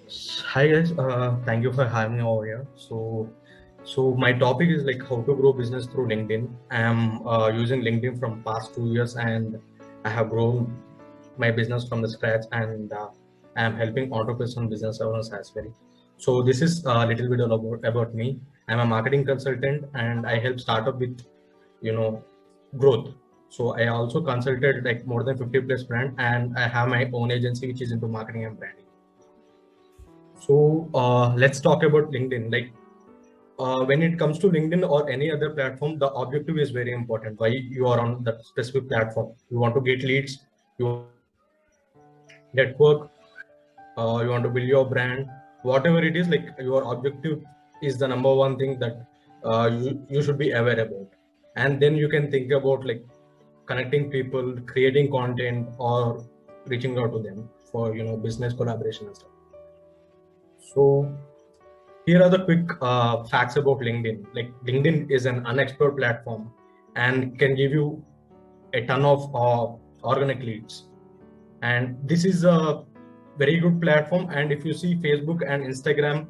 Hi guys, thank you for having me over here. So my topic is like how to grow business through LinkedIn. I am using LinkedIn from past 2 years, and I have grown my business from the scratch, and I am helping entrepreneurs and business owners as well. So this is a little bit about me. I'm a marketing consultant, and I help startup with you know growth. So I also consulted like more than 50 plus brand, and I have my own agency which is into marketing and branding. So let's talk about LinkedIn. Like when it comes to LinkedIn or any other platform, the objective is very important. Why you are on that specific platform? You want to get leads, you want network, you want to build your brand, whatever it is. Like your objective is the number one thing that you should be aware about, and then you can think about like connecting people, creating content, or reaching out to them for business collaboration and stuff. So here are the quick facts about LinkedIn. Like LinkedIn is an unexplored platform and can give you a ton of organic leads. And this is a very good platform. And if you see Facebook and Instagram,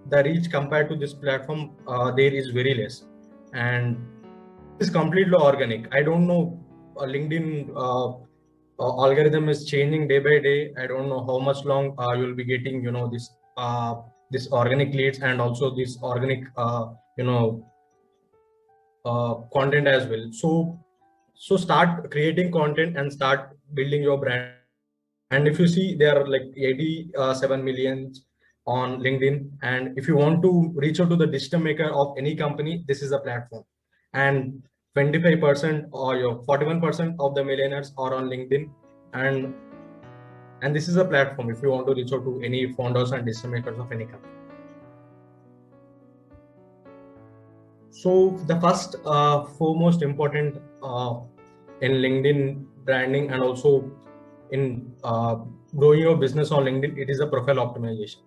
the reach compared to this platform, there is very less. And this is completely organic. I don't know, LinkedIn algorithm is changing day by day. I don't know how much long you'll be getting, this organic leads and also this organic, content as well. So start creating content and start building your brand. And if you see, there are like 87 millions on LinkedIn. And if you want to reach out to the decision maker of any company, this is a platform. And 25% or your 41% of the millionaires are on LinkedIn. And this is a platform if you want to reach out to any founders and decision makers of any company. So the first foremost important in LinkedIn branding and also in growing your business on LinkedIn, it is a profile optimization,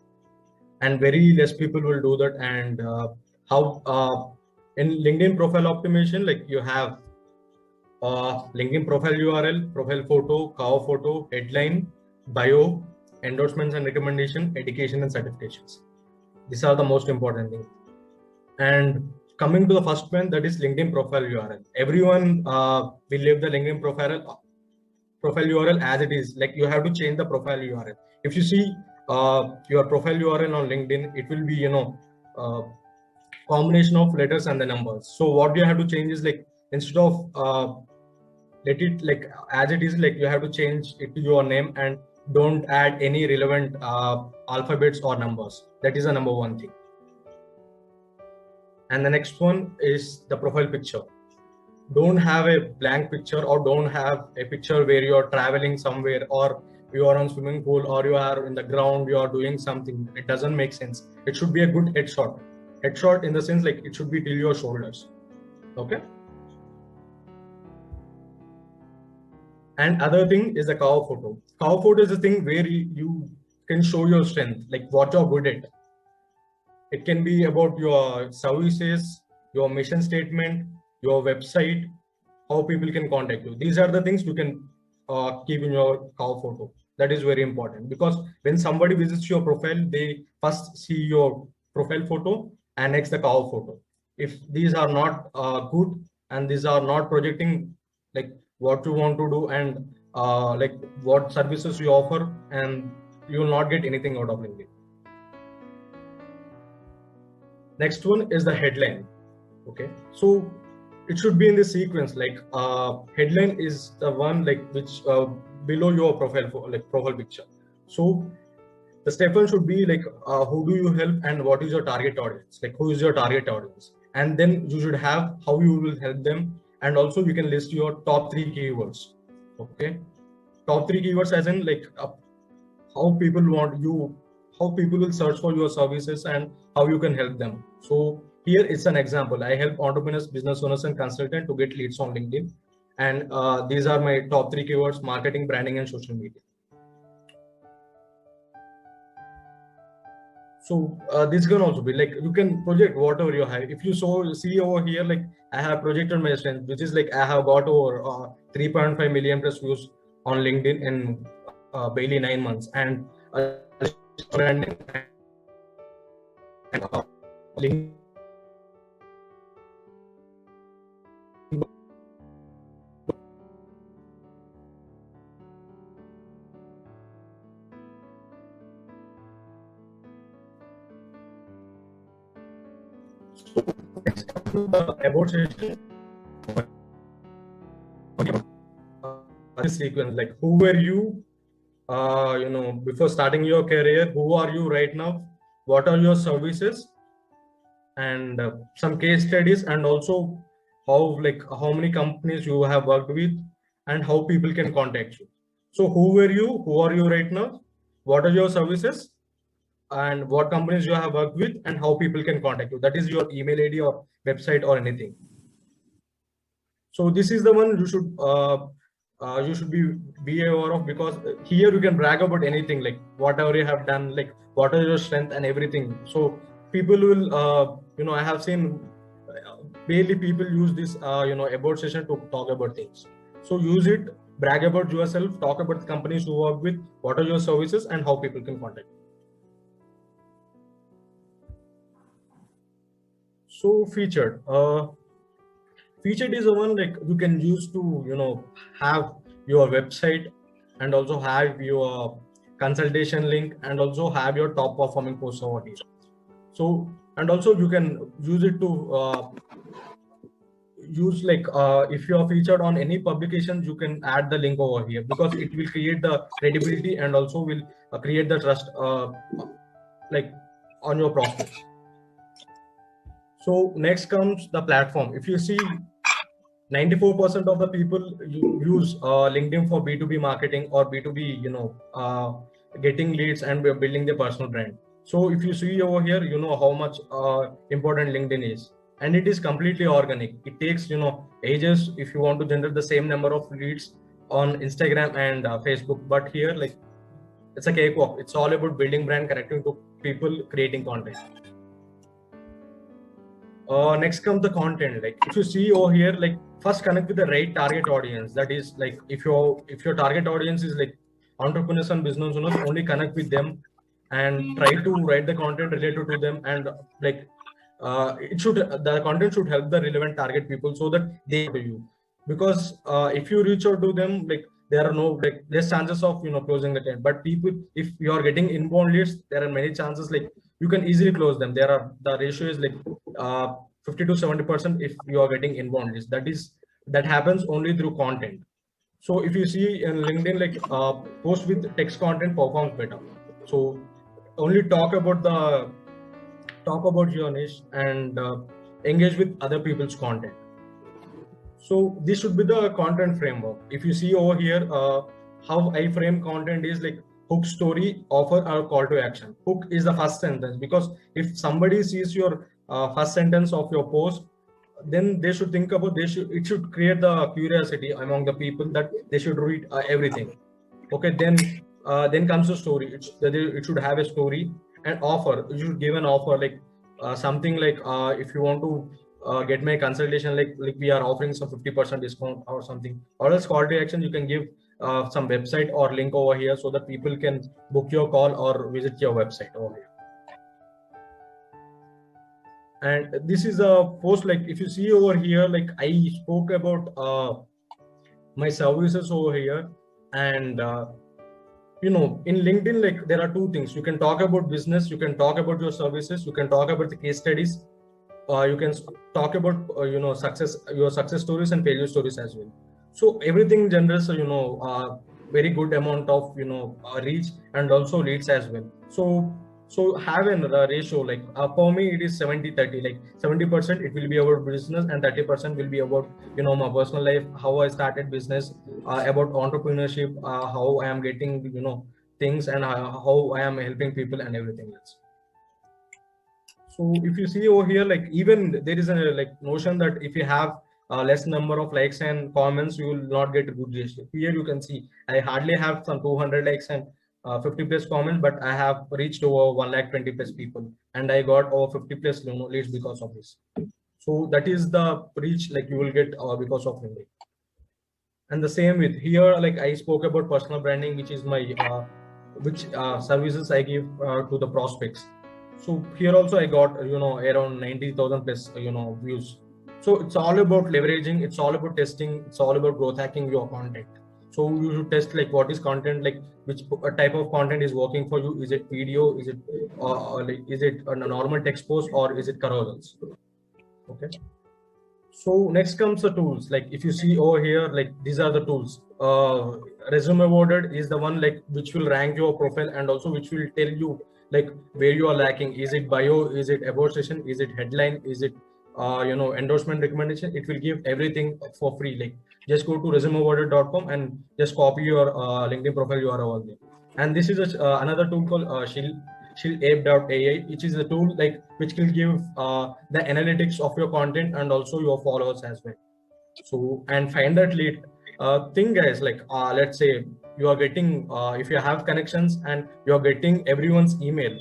and very less people will do that. And how in LinkedIn profile optimization, like you have LinkedIn profile URL, profile photo, cover photo, headline, bio, endorsements and recommendation, education and certifications. These are the most important things. And coming to the first one, that is LinkedIn profile URL. Everyone will leave the LinkedIn profile URL as it is. Like you have to change the profile URL. If you see your profile URL on LinkedIn, it will be uh, combination of letters and the numbers. So what you have to change is like instead of let it like as it is, like you have to change it to your name and don't add any relevant alphabets or numbers. That is the number one thing. And the next one is the profile picture. Don't have a blank picture, or don't have a picture where you're traveling somewhere, or you are on swimming pool, or you are in the ground, you are doing something. It doesn't make sense. It should be a good headshot in the sense like it should be till your shoulders. Okay. And other thing is the cover photo is the thing where you can show your strength, like what you're good at. It can be about your services, your mission statement, your website, how people can contact you. These are the things you can keep in your cover photo. That is very important, because when somebody visits your profile, they first see your profile photo and next the cover photo. If these are not good and these are not projecting like what you want to do and like what services you offer, and you will not get anything out of LinkedIn. Next one is the headline. Okay, so it should be in the sequence. Like headline is the one like which below your profile like profile picture. So the step one should be like who do you help and what is your target audience, like who is your target audience, and then you should have how you will help them, and also you can list your top three keywords. Okay, top three keywords as in like how people want you, how people will search for your services and how you can help them. So here it's an example. I help entrepreneurs, business owners and consultants to get leads on LinkedIn. And these are my top three keywords: marketing, branding, and social media. So this can also be like you can project whatever you have. If you see over here, like I have projected my strength, which is like I have got over 3.5 million plus views on LinkedIn in barely 9 months, and branding and link. About session, this sequence, like who were you, before starting your career, who are you right now, what are your services, and some case studies, and also how many companies you have worked with, and how people can contact you. So who were you, who are you right now, what are your services, and what companies you have worked with, and how people can contact you. That is your email ID or website or anything. So this is the one you should be aware of, because here you can brag about anything, like whatever you have done, like what are your strength and everything. So people will I have seen barely people use this about session to talk about things. So use it, brag about yourself, talk about the companies you work with, what are your services, and how people can contact you. So featured is the one like you can use to have your website, and also have your consultation link, and also have your top performing posts over here. So, and also you can use it to use like if you are featured on any publications, you can add the link over here, because it will create the credibility and also will create the trust like on your prospects. So next comes the platform. If you see, 94% of the people use LinkedIn for B2B marketing or B2B, getting leads and building their personal brand. So if you see over here, you know how much important LinkedIn is, and it is completely organic. It takes ages if you want to generate the same number of leads on Instagram and Facebook, but here like it's a cakewalk. It's all about building brand, connecting to people, creating content. Next comes the content. Like if you see over here, like first connect with the right target audience. That is like if your target audience is like entrepreneurs and business owners, only connect with them and try to write the content related to them, and like the content should help the relevant target people so that they to you. Because if you reach out to them, like there are no like there's chances of closing the client. But people, if you are getting inbound leads, there are many chances like you can easily close them. There are the ratio is like 50 to 70% if you are getting inbound leads. That happens only through content. So if you see in LinkedIn, like post with text content performs better. So only talk about your niche, and engage with other people's content. So this should be the content framework. If you see over here, how I frame content is like hook, story, offer, or call to action. Hook is the first sentence, because if somebody sees your first sentence of your post, then they should think about it should create the curiosity among the people that they should read everything. Okay, then comes the story. It should have a story. And offer, you should give an offer, like something like if you want to get my consultation, like we are offering some 50% discount or something. Or else call to action, you can give some website or link over here so that people can book your call or visit your website over here. And this is a post, like if you see over here, like I spoke about my services over here. And in LinkedIn, like there are two things. You can talk about business, you can talk about your services, you can talk about the case studies, you can talk about your success stories and failure stories as well. So everything generates very good amount of reach and also leads as well. So have a ratio, like for me it is 70-30. Like 70% it will be about business, and 30% will be about my personal life, how I started business, about entrepreneurship, how I am getting things, and how I am helping people and everything else. So if you see over here, like even there is a like notion that if you have less number of likes and comments, you will not get a good ratio. Here you can see I hardly have some 200 likes and 50 plus comments, but I have reached over 120 plus people, and I got over 50 plus leads because of this. So that is the reach like you will get because of LinkedIn. And the same with here, like I spoke about personal branding, which is my which services I give to the prospects. So here also I got around 90,000 plus views. So it's all about leveraging, it's all about testing, it's all about growth hacking your content. So you should test like what is content, like which type of content is working for you. Is it video? Is it like is it a normal text post or is it carousels? Okay. So next comes the tools. Like if you see over here, like these are the tools. Resume awarded is the one like which will rank your profile and also which will tell you like where you are lacking. Is it bio? Is it about session? Is it headline? Is it endorsement recommendation? It will give everything for free. Like just go to resumeawarded.com and just copy your LinkedIn profile URL there. And this is another tool called shield.ai, which is a tool like which will give the analytics of your content and also your followers as well. So and find that lead thing, guys. Like let's say you are getting if you have connections and you are getting everyone's email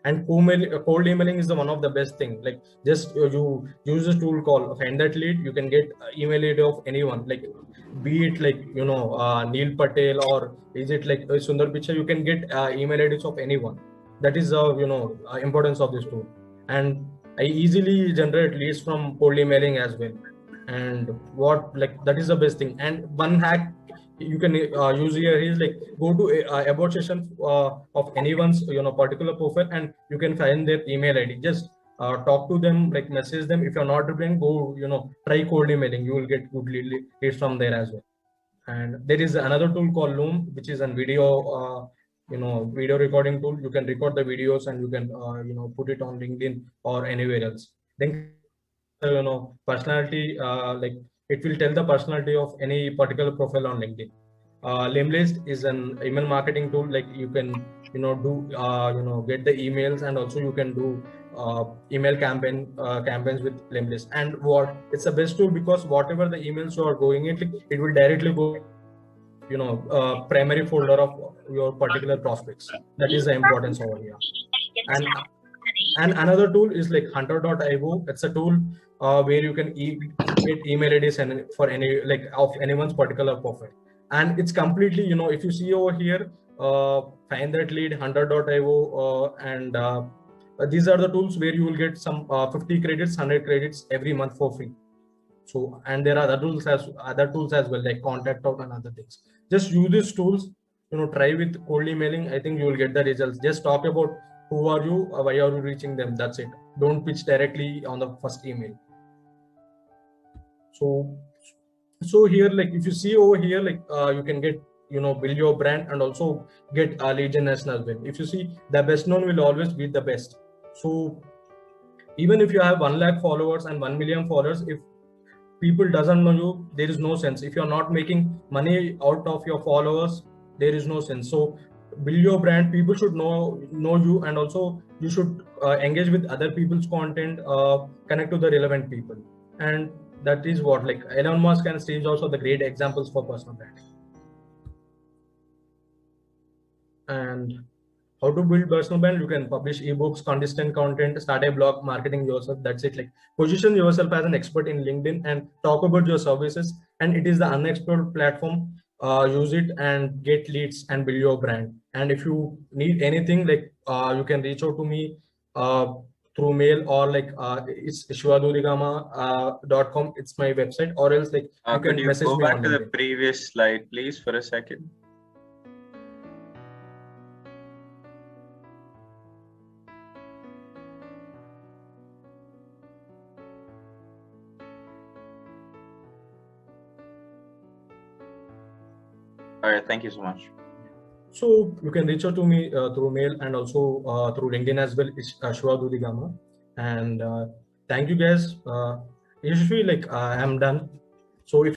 and cold emailing is the one of the best thing. Like just you use a tool called find that lead. You can get email ID of anyone, like be it like Neil Patel or is it like Sundar Pichai. You can get email IDs of anyone. That is importance of this tool. And I easily generate leads from cold emailing as well. And what like that is the best thing. And one hack you can use here is like go to about session of anyone's particular profile and you can find their email ID. Just talk to them, like message them. If you're not replying, go try cold emailing. You will get good leads from there as well. And there is another tool called Loom, which is a video video recording tool. You can record the videos and you can put it on LinkedIn or anywhere else. Then personality, like it will tell the personality of any particular profile on LinkedIn. Limblist is an email marketing tool. Like you can do get the emails and also you can do email campaigns with Limblist. And what it's the best tool because whatever the emails you are going in, it will directly go primary folder of your particular prospects. That is the importance over here. And another tool is like hunter.io. It's a tool where you can get email IDs and for any like of anyone's particular profile. And it's completely if you see over here, find that lead, hunter.io, and these are the tools where you will get some 50 credits, 100 credits every month for free. So and there are other tools as well, like contact out and other things. Just use these tools, try with cold emailing. I think you will get the results. Just talk about who are you, why are you reaching them. That's it. Don't pitch directly on the first email. So here, like if you see over here, like you can get build your brand and also get lead generation as well. If you see, the best known will always be the best. So even if you have 1 lakh followers and 1 million followers, if people doesn't know you, there is no sense. If you're not making money out of your followers, there is no sense. So build your brand. People should know you, and also you should engage with other people's content, connect to the relevant people. And that is what, like Elon Musk and Steve Jobs are the great examples for personal branding. And how to build personal brand? You can publish ebooks, consistent content, start a blog, marketing yourself. That's it. Like position yourself as an expert in LinkedIn and talk about your services. And it is the unexplored platform. Use it and get leads and build your brand. And if you need anything, like you can reach out to me through mail or like it's shivadudigama.com. It's my website, or else like you can message me. Could you go back to the previous slide, please, for a second? All right, thank you so much. So you can reach out to me through mail and also through LinkedIn as well. It's Shiva Dudigama. And thank you guys. Usually, like I'm done. So if